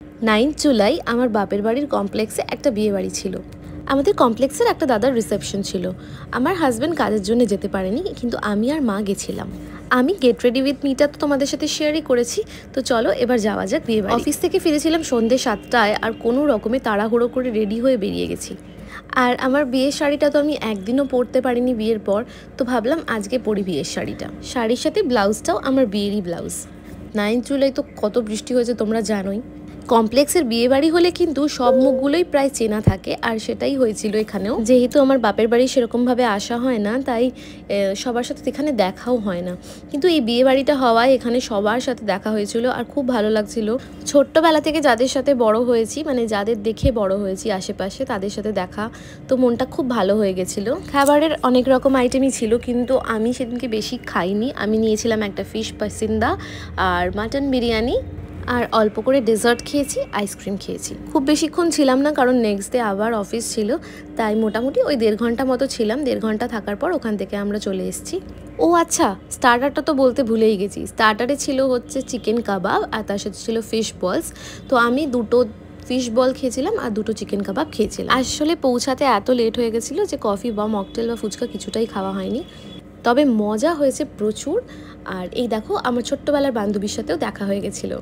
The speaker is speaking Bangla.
9 জুলাই আমার বাপের বাড়ির কমপ্লেক্সে একটা বিয়ে বাড়ি ছিল। আমাদের কমপ্লেক্সের একটা দাদার রিসেপশন ছিল। আমার হাজব্যান্ড কাজের জন্য যেতে পারেনি, কিন্তু আমি আর মা গেছিলাম। আমি গেট রেডি উইথ মিটা তো তোমাদের সাথে শেয়ারই করেছি। তো চলো এবার যাওয়া যাক বিয়ে বাড়ি। অফিস থেকে ফিরেছিলাম সন্ধ্যে 7টায়, আর কোনো রকমে তাড়াহুড়ো করে রেডি হয়ে বেরিয়ে গেছি। আর আমার বিয়ের শাড়িটা তো আমি একদিনও পরতে পারিনি বিয়ের পর, তো ভাবলাম আজকে পরি বিয়ের শাড়িটা। শাড়ির সাথে ব্লাউজটাও আমার বিয়েরই ব্লাউজ। 9 জুলাই তো কত বৃষ্টি হয়েছে তোমরা জানোই। কমপ্লেক্সের বিয়ে বাড়ি হলে কিন্তু সব মুখগুলোই প্রায় চেনা থাকে, আর সেটাই হয়েছিল এখানেও। যেহেতু আমার বাপের বাড়ি সেরকমভাবে আসা হয় না, তাই সবার সাথে এখানে দেখাও হয় না, কিন্তু এই বিয়ে বাড়িটা হওয়ায় এখানে সবার সাথে দেখা হয়েছিল আর খুব ভালো লাগছিল। ছোট্টবেলা থেকে যাদের সাথে বড় হয়েছি, মানে যাদের দেখে বড় হয়েছি আশেপাশে, তাদের সাথে দেখা, তো মনটা খুব ভালো হয়ে গেছিলো। খাবারের অনেক রকম আইটেমই ছিল, কিন্তু আমি সেদিনকে বেশি খাইনি। আমি নিয়েছিলাম একটা ফিশ পাসিন্দা আর মাটন বিরিয়ানি, আর অল্প করে ডেজার্ট খেয়েছি, আইসক্রিম খেয়েছি। খুব বেশিক্ষণ ছিলাম না, কারণ নেক্সট ডে আবার অফিস ছিল, তাই মোটামুটি ওই 1.5 ঘন্টা মতো ছিলাম। 1.5 ঘন্টা থাকার পর ওখান থেকে আমরা চলে এসেছি। ও আচ্ছা, স্টার্টারটা তো বলতে ভুলেই গেছি। স্টার্টারে ছিল হচ্ছে চিকেন কাবাব, আর তার সাথে ছিল ফিশ বলস। তো আমি 2টো ফিশ বল খেয়েছিলাম আর 2টো চিকেন কাবাব খেয়েছিলাম। আসলে পৌঁছাতে এত লেট হয়ে গেছিলো যে কফি বা মকটেল বা ফুচকা কিছুটাই খাওয়া হয়নি, তবে মজা হয়েছে প্রচুর। আর এই দেখো, আমার ছোট্টবেলার বান্ধবীর সাথেও দেখা হয়ে গেছিলো।